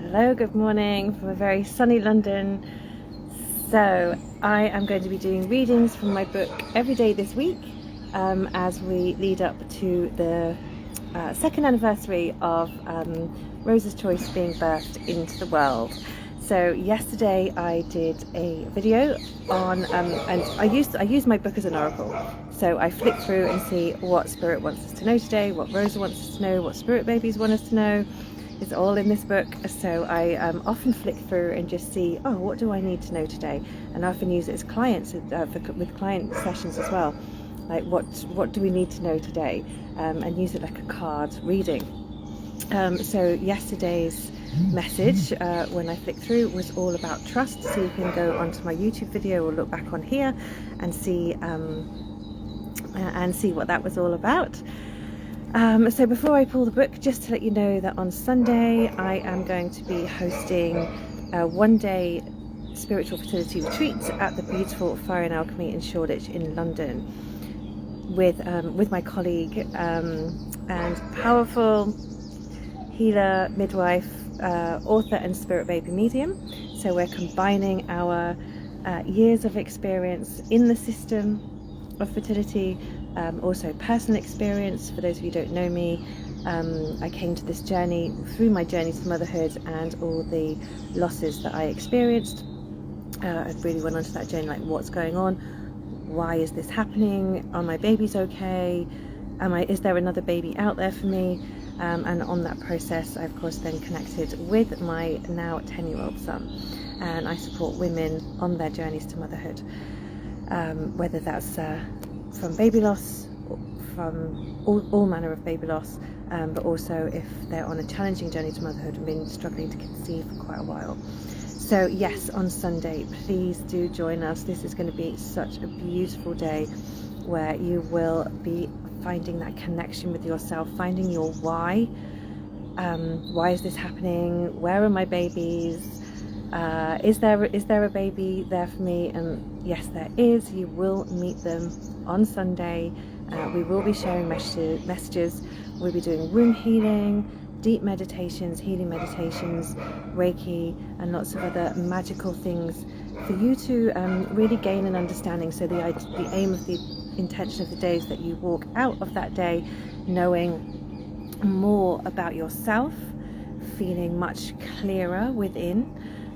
Hello, good morning from a very sunny London. So I am going to be doing readings from my book every day this week as we lead up to the second anniversary of Rosa's Choice being birthed into the world. So yesterday I did a video on, and I use my book as an oracle. So I flick through and see what Spirit wants us to know today, what Rosa wants us to know, what Spirit babies want us to know. It's all in this book. So I often flick through and just see, oh, what do I need to know today? And I often use it as clients, with client sessions as well. Like what do we need to know today? And use it like a card reading. So yesterday's message when I flicked through was all about trust. So you can go onto my YouTube video or look back on here and see what that was all about. So before I pull the book, just to let you know that on Sunday I am going to be hosting a one-day spiritual fertility retreat at the beautiful Fire and Alchemy in Shoreditch in London with my colleague and powerful healer, midwife, author and spirit baby medium. So we're combining our years of experience in the system of fertility, also personal experience. For those of you who don't know me, I came to this journey through my journey to motherhood and all the losses that I experienced. I really went onto that journey, like what's going on, why is this happening, are my babies okay, is there another baby out there for me? And on that process I of course then connected with my now 10-year-old son, and I support women on their journeys to motherhood, whether that's from baby loss, from all manner of baby loss, but also if they're on a challenging journey to motherhood and been struggling to conceive for quite a while. So yes, on Sunday, please do join us. This is going to be such a beautiful day where you will be finding that connection with yourself, finding your why. Why is this happening? Where are my babies? Is there a baby there for me? And yes, there is. You will meet them on Sunday. We will be sharing messages. We'll be doing womb healing, deep meditations, healing meditations, Reiki, and lots of other magical things for you to really gain an understanding. So the aim of the intention of the day is that you walk out of that day knowing more about yourself, feeling much clearer within,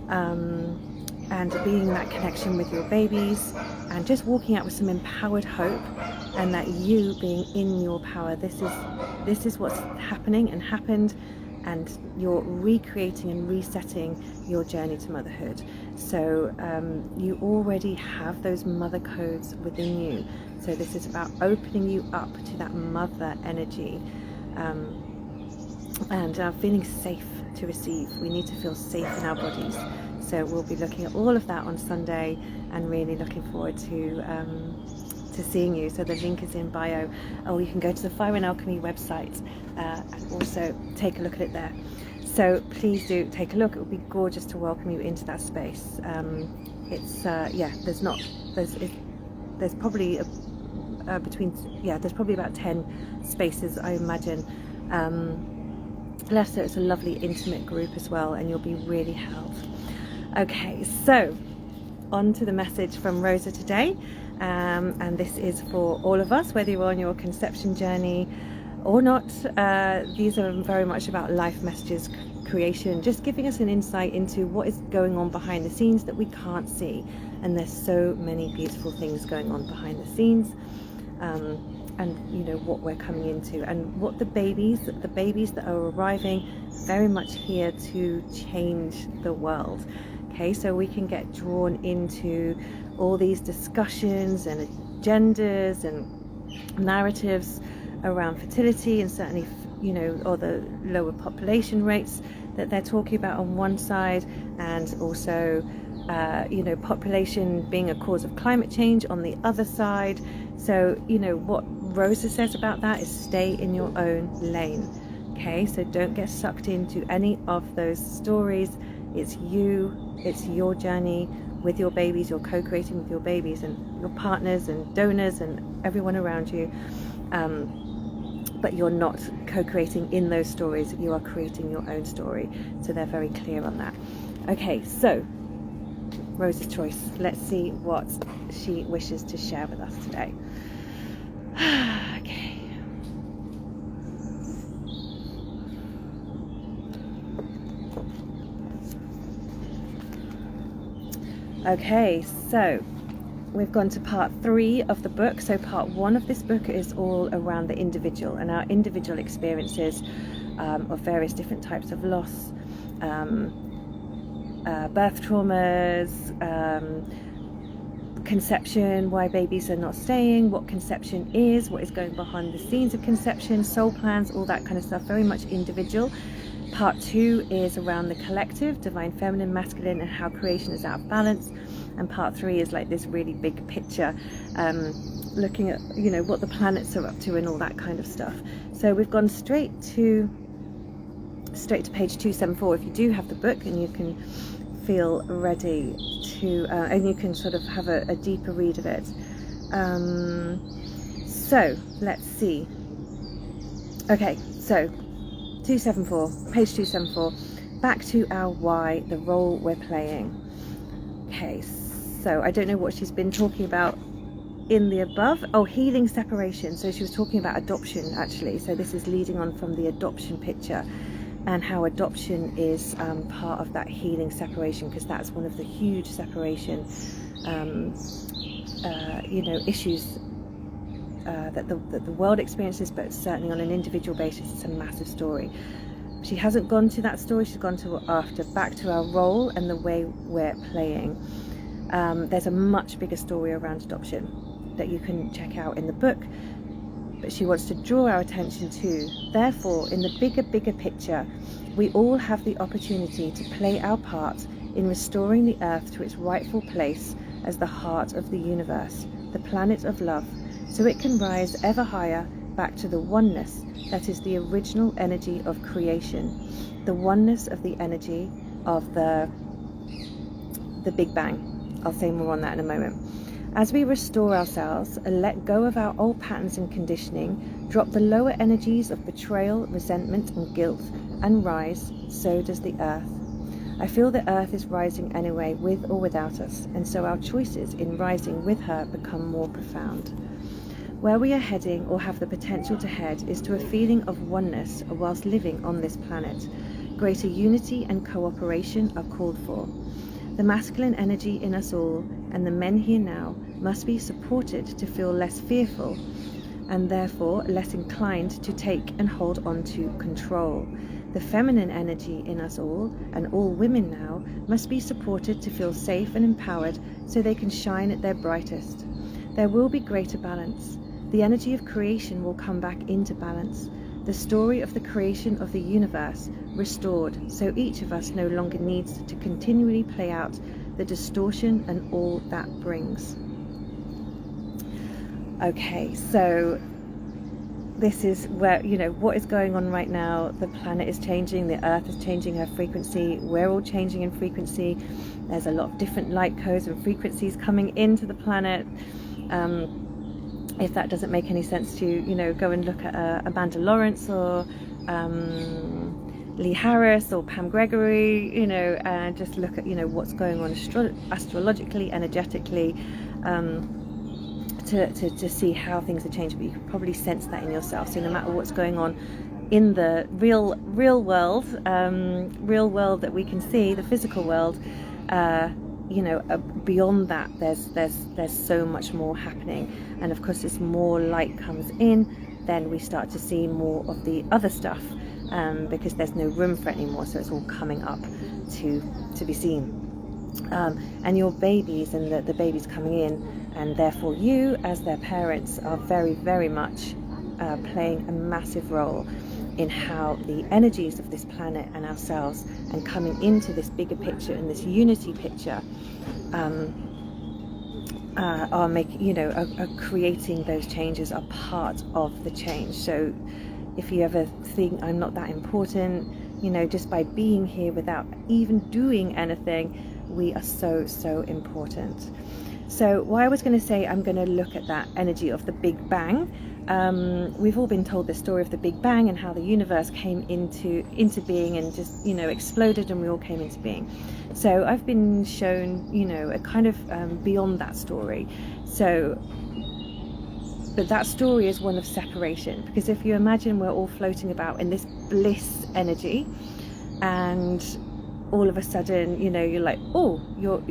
and being that connection with your babies, and just walking out with some empowered hope, and that you being in your power. This is what's happening and happened, and you're recreating and resetting your journey to motherhood. So you already have those mother codes within you. So this is about opening you up to that mother energy, and feeling safe to receive. We need to feel safe in our bodies. So we'll be looking at all of that on Sunday, and really looking forward to seeing you. So the link is in bio, or you can go to the Fire and Alchemy website and also take a look at it there. So please do take a look. It would be gorgeous to welcome you into that space. There's probably there's probably about 10 spaces, I imagine, left. So it's a lovely intimate group as well, and you'll be really held. Okay, so on to the message from Rosa today, and this is for all of us, whether you're on your conception journey or not. These are very much about life messages, creation, just giving us an insight into what is going on behind the scenes that we can't see. And there's so many beautiful things going on behind the scenes, and you know what we're coming into, and what the babies that are arriving, very much here to change the world. Okay, so we can get drawn into all these discussions and agendas and narratives around fertility, and certainly, you know, or the lower population rates that they're talking about on one side, and also you know, population being a cause of climate change on the other side. So you know what Rosa says about that is stay in your own lane. Okay, so don't get sucked into any of those stories. It's you, it's your journey with your babies. You're co-creating with your babies and your partners and donors and everyone around you. but you're not co-creating in those stories, you are creating your own story. So they're very clear on that. Okay, so Rosa's choice. Let's see what she wishes to share with us today. Okay. Okay, so we've gone to part 3 of the book. So part 1 of this book is all around the individual and our individual experiences of various different types of loss, birth traumas, conception, why babies are not staying, what conception is, what is going behind the scenes of conception, soul plans, all that kind of stuff, very much individual. Part 2 is around the collective, divine feminine, masculine, and how creation is out of balance. And part 3 is like this really big picture, looking at, you know, what the planets are up to and all that kind of stuff. So we've gone straight to page 274 if you do have the book, and you can feel ready to, and you can sort of have a deeper read of it. So let's see. Okay, so 274, page 274, back to our why, the role we're playing. Okay, so I don't know what she's been talking about in the above. Oh, healing separation. So she was talking about adoption, actually. So this is leading on from the adoption picture, and how adoption is part of that healing separation, because that's one of the huge separation you know, issues that the world experiences, but certainly on an individual basis it's a massive story. She hasn't gone to that story, she's gone to back to our role and the way we're playing. There's a much bigger story around adoption that you can check out in the book, but she wants to draw our attention to, therefore, in the bigger picture, we all have the opportunity to play our part in restoring the earth to its rightful place as the heart of the universe, the planet of love, so it can rise ever higher back to the oneness that is the original energy of creation, the oneness of the energy of the Big Bang. I'll say more on that in a moment. As we restore ourselves and let go of our old patterns and conditioning, drop the lower energies of betrayal, resentment and guilt, and rise, so does the earth. I feel the earth is rising anyway, with or without us, and so our choices in rising with her become more profound. Where we are heading, or have the potential to head, is to a feeling of oneness whilst living on this planet. Greater unity and cooperation are called for. The masculine energy in us all, and the men here now, must be supported to feel less fearful, and therefore less inclined to take and hold on to control. The feminine energy in us all, and all women now, must be supported to feel safe and empowered so they can shine at their brightest. There will be greater balance. The energy of creation will come back into balance. The story of the creation of the universe restored, so each of us no longer needs to continually play out the distortion and all that brings. Okay, so this is where, you know, what is going on right now. The planet is changing, the earth is changing her frequency, we're all changing in frequency. There's a lot of different light codes and frequencies coming into the planet. If that doesn't make any sense to you, you know, go and look at Amanda Lawrence or Lee Harris or Pam Gregory, you know, and just look at, you know, what's going on astrologically, energetically, to see how things are changing. But you can probably sense that in yourself. So no matter what's going on in the real world, real world that we can see, the physical world, you know, beyond that, there's so much more happening. And of course, as more light comes in, then we start to see more of the other stuff, because there's no room for it anymore. So it's all coming up to be seen. And your babies and the babies coming in, and therefore you as their parents, are very, very much playing a massive role in how the energies of this planet and ourselves, and coming into this bigger picture and this unity picture, are making, you know, are creating those changes, are part of the change. So if you ever think I'm not that important, you know, just by being here without even doing anything, we are so important. So what I was going to say, I'm going to look at that energy of the Big Bang, We've all been told the story of the Big Bang and how the universe came into being and just, you know, exploded and we all came into being. So I've been shown, you know, a kind of beyond that story. So, but that story is one of separation, because if you imagine we're all floating about in this bliss energy, and all of a sudden, you know, you're like, oh, you're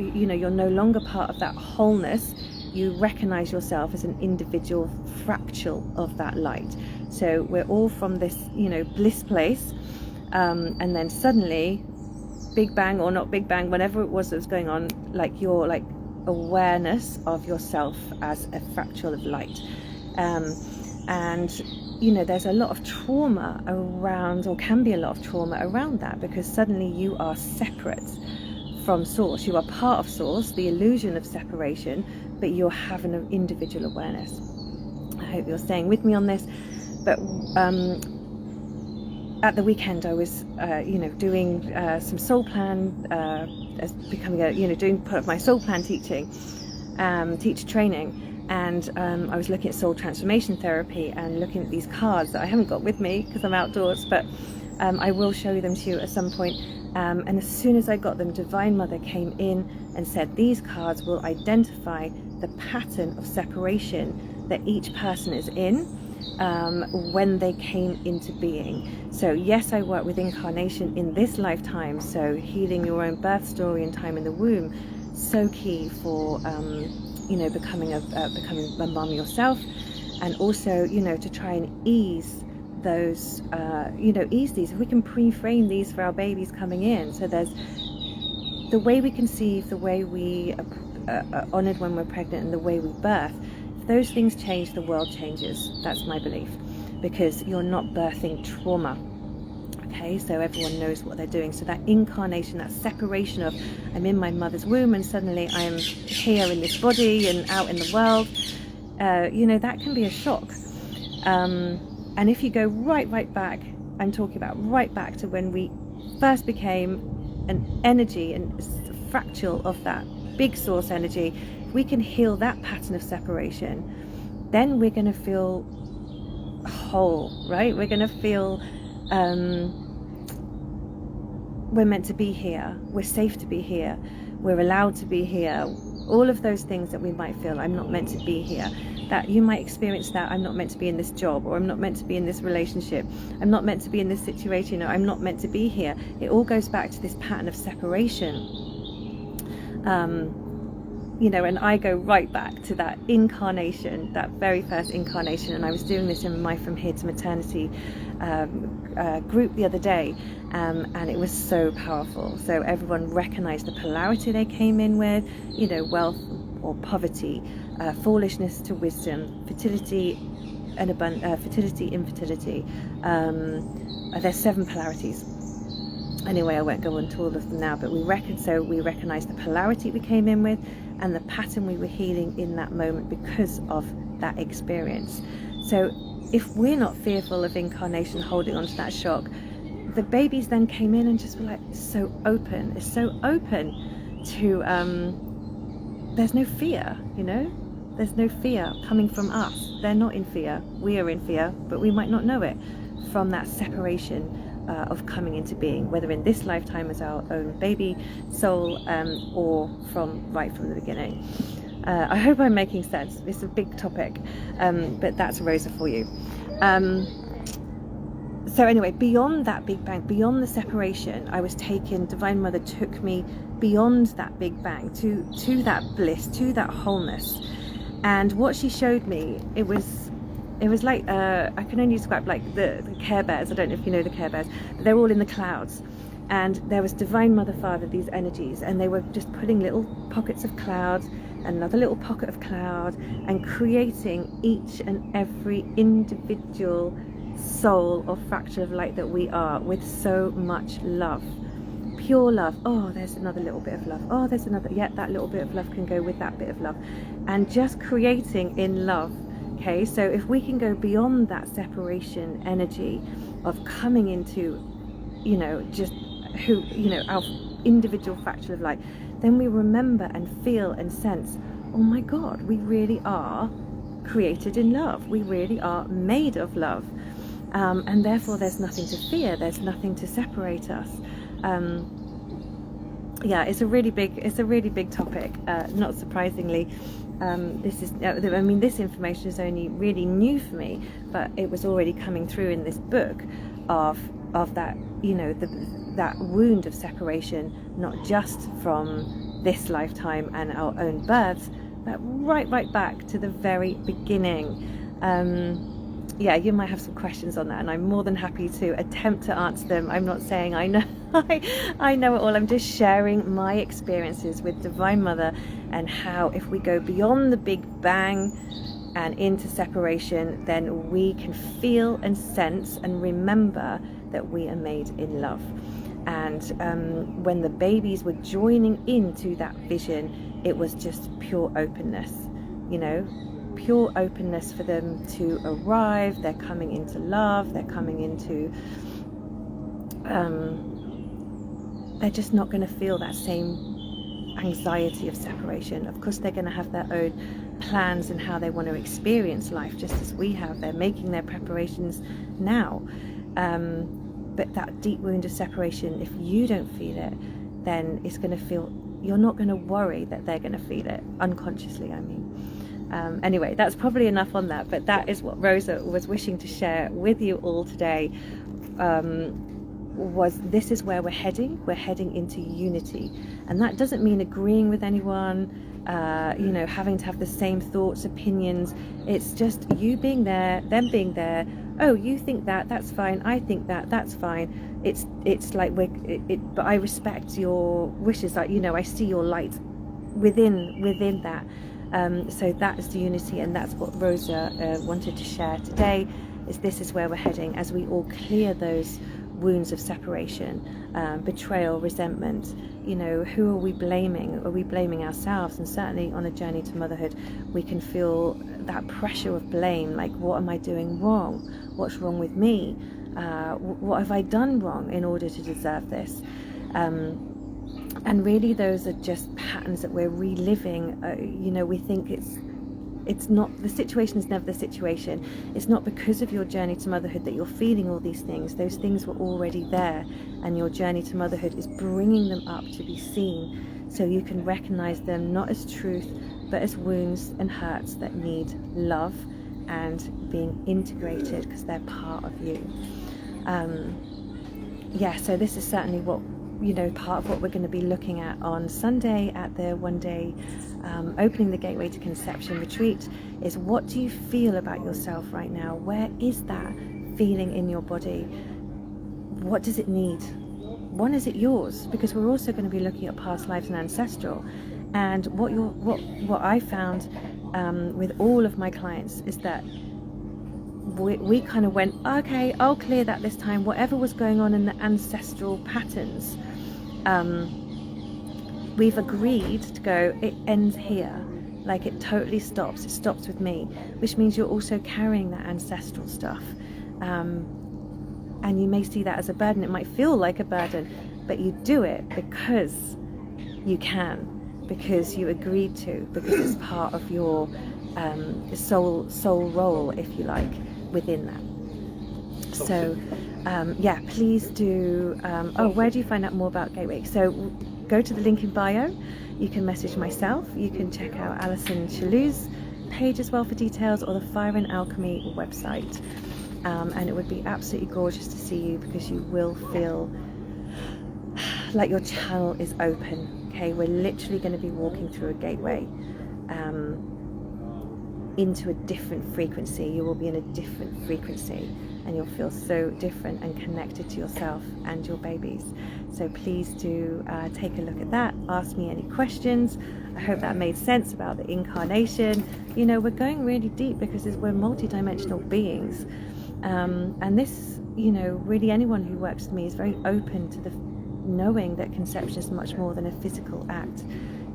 no longer part of that wholeness. You recognize yourself as an individual fractal of that light. So we're all from this, you know, bliss place, and then suddenly, Big Bang or not Big Bang, whatever it was that was going on, like your like awareness of yourself as a fractal of light. And you know, there's a lot of trauma around, or can be a lot of trauma around that, because suddenly you are separate from source. You are part of source, the illusion of separation, but you're having an individual awareness. I hope you're staying with me on this. But at the weekend I was you know, doing some soul plan, as becoming a, you know, doing part of my soul plan teacher training. And I was looking at soul transformation therapy and looking at these cards that I haven't got with me because I'm outdoors, but I will show them to you at some point. And as soon as I got them, Divine Mother came in and said, these cards will identify the pattern of separation that each person is in when they came into being. So yes, I work with incarnation in this lifetime, so healing your own birth story and time in the womb, so key for you know, becoming a mum yourself, and also, you know, to try and ease those, you know, ease these. If we can pre-frame these for our babies coming in, so there's the way we conceive, the way we are honoured when we're pregnant, and the way we birth. If those things change, the world changes. That's my belief, because you're not birthing trauma. Okay, so everyone knows what they're doing. So that incarnation, that separation of I'm in my mother's womb and suddenly I am here in this body and out in the world, you know, that can be a shock. And if you go right back, I'm talking about right back to when we first became an energy and a fractal of that big source energy, if we can heal that pattern of separation, then we're going to feel whole, right? We're going to feel we're meant to be here, we're safe to be here, we're allowed to be here. All of those things that we might feel, I'm not meant to be here, that you might experience that I'm not meant to be in this job, or I'm not meant to be in this relationship, I'm not meant to be in this situation, or I'm not meant to be here. It all goes back to this pattern of separation. You know, and I go right back to that incarnation, that very first incarnation. And I was doing this in my From Here to Maternity group the other day, and it was so powerful. So everyone recognized the polarity they came in with, you know, wealth or poverty, foolishness to wisdom, fertility and fertility, infertility. There's 7 polarities. Anyway, I won't go into all of them now, but we recognize the polarity we came in with and the pattern we were healing in that moment because of that experience. So if we're not fearful of incarnation, holding on to that shock, the babies then came in and just were like, it's so open to, there's no fear, you know? There's no fear coming from us. They're not in fear. We are in fear, but we might not know it, from that separation of coming into being, whether in this lifetime as our own baby soul, or right from the beginning. I hope I'm making sense. It's a big topic, but that's Rosa for you. So anyway, beyond that Big Bang, beyond the separation, I was taken, Divine Mother took me beyond that Big Bang to that bliss, to that wholeness. And what she showed me, it was like, I can only describe like the Care Bears. I don't know if you know the Care Bears, but they're all in the clouds. And there was Divine Mother, Father, these energies, and they were just putting little pockets of cloud, another little pocket of cloud, and creating each and every individual soul or fracture of light that we are, with so much love, pure love. Oh, there's another little bit of love. Oh, there's another, yeah, that little bit of love can go with that bit of love, and just creating in love. Okay, so if we can go beyond that separation energy of coming into, you know, just who, you know, our individual fractal of light, then we remember and feel and sense, oh my God, we really are created in love. We really are made of love, and therefore there's nothing to fear, there's nothing to separate us. Yeah, it's a really big topic. Not surprisingly, this information is only really new for me, but it was already coming through in this book of that, that wound of separation, not just from this lifetime and our own births, but right back to the very beginning. Yeah, you might have some questions on that, and I'm more than happy to attempt to answer them. I'm not saying I know I know it all. I'm just sharing my experiences with Divine Mother, and how if we go beyond the Big Bang and into separation, then we can feel and sense and remember that we are made in love. And when the babies were joining into that vision, it was just pure openness, pure openness for them to arrive. They're coming into love, they're coming into they're just not going to feel that same anxiety of separation. Of course, they're going to have their own plans and how they want to experience life, just as we have. They're making their preparations now, but that deep wound of separation, if you don't feel it, then it's going to feel, you're not going to worry that they're going to feel it unconsciously, I mean. Anyway, that's probably enough on that, but that is what Rosa was wishing to share with you all today. This is where we're heading into unity, and that doesn't mean agreeing with anyone, having to have the same thoughts, opinions. It's just you being there, them being there. Oh, you think that's fine, I think that's fine. It's like but I respect your wishes. Like, I see your light within that. So that is the unity, and that's what Rosa wanted to share today. This is where we're heading as we all clear those wounds of separation, betrayal, resentment. Who are we blaming? Are we blaming ourselves? And certainly on a journey to motherhood, we can feel that pressure of blame, like, what am I doing wrong? What's wrong with me? What have I done wrong in order to deserve this? And really, those are just patterns that we're reliving. We think it's not, the situation is never the situation. It's not because of your journey to motherhood that you're feeling all these things. Those things were already there, and your journey to motherhood is bringing them up to be seen, so you can recognize them not as truth, but as wounds and hurts that need love and being integrated, because they're part of you. So this is certainly what, part of what we're going to be looking at on Sunday at the one-day opening the gateway to conception retreat. Is, what do you feel about yourself right now? Where is that feeling in your body? What does it need? One, is it yours? Because we're also going to be looking at past lives and ancestral. And what I found with all of my clients is that we kind of went, okay, I'll clear that this time. Whatever was going on in the ancestral patterns, we've agreed to go, it ends here. Like, it totally stops. It stops with me, which means you're also carrying that ancestral stuff. And you may see that as a burden. It might feel like a burden, but you do it because you can, because you agreed to, because it's part of your soul role, if you like, within that. So please do. Where do you find out more about Gateway? So go to the link in bio. You can message myself. You can check out Alison Chalou's page as well for details, or the Fire and Alchemy website. And it would be absolutely gorgeous to see you, because you will feel like your channel is open. Okay, we're literally going to be walking through a gateway into a different frequency. You will be in a different frequency, and you'll feel so different and connected to yourself and your babies. So please do take a look at that. Ask me any questions. I hope that made sense about the incarnation. We're going really deep because we're multidimensional beings. And this, really anyone who works with me is very open to the knowing that conception is much more than a physical act.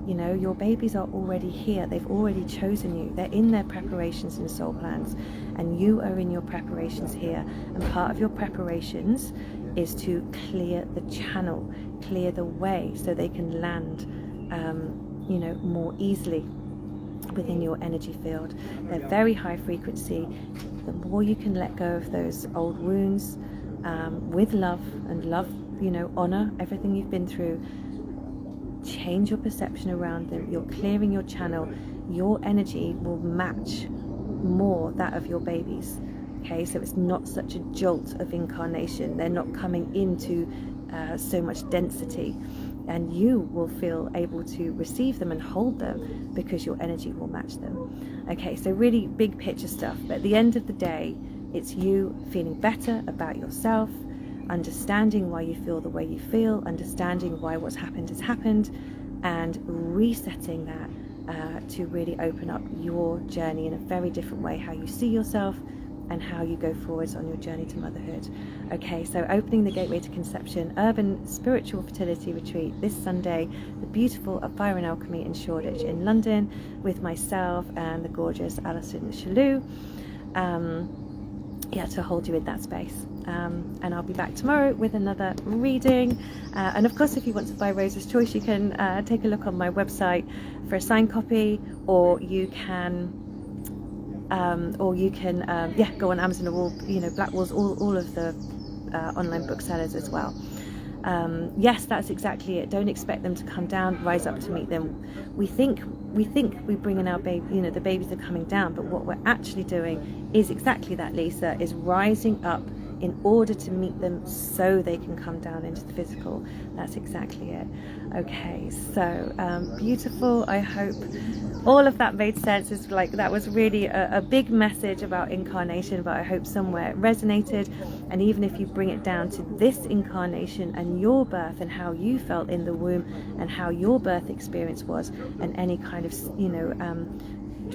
Your babies are already here. They've already chosen you. They're in their preparations and soul plans, and you are in your preparations here. And part of your preparations is to clear the channel, clear the way, so they can land, more easily. within your energy field. They're very high frequency. The more you can let go of those old wounds with love, and love, you know, honor everything you've been through, change your perception around them, you're clearing your channel, your energy will match more that of your babies. Okay, so it's not such a jolt of incarnation. They're not coming into so much density, and you will feel able to receive them and hold them because your energy will match them. Okay, so really big picture stuff, but at the end of the day, it's you feeling better about yourself, understanding why you feel the way you feel, understanding why what's happened has happened, and resetting that to really open up your journey in a very different way, how you see yourself and how you go forwards on your journey to motherhood. Okay, so opening the gateway to conception, urban spiritual fertility retreat this Sunday, the beautiful Fire and Alchemy in Shoreditch in London, with myself and the gorgeous Alison Shalou. To hold you in that space. And I'll be back tomorrow with another reading. And of course, if you want to buy Rosa's Choice, you can take a look on my website for a signed copy, or you can go on Amazon, or Blackwall's, all of the online booksellers as well. Yes, that's exactly it. Don't expect them to come down, rise up to meet them. We think we bring in our baby, the babies are coming down, but what we're actually doing is exactly that, Lisa, is rising up in order to meet them so they can come down into the physical. That's exactly it. Okay, so beautiful. I hope all of that made sense. It's like that was really a big message about incarnation, but I hope somewhere it resonated. And even if you bring it down to this incarnation and your birth and how you felt in the womb and how your birth experience was, and any kind of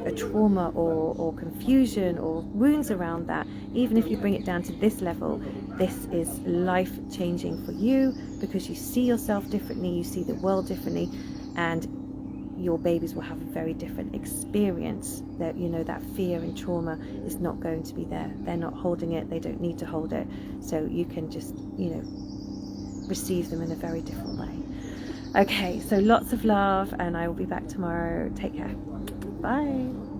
a trauma or confusion or wounds around that, even if you bring it down to this level, this is life changing for you, because you see yourself differently, you see the world differently, and your babies will have a very different experience. That that fear and trauma is not going to be there. They're not holding it, they don't need to hold it, so you can just receive them in a very different way. Okay, so lots of love, and I will be back tomorrow. Take care. Bye.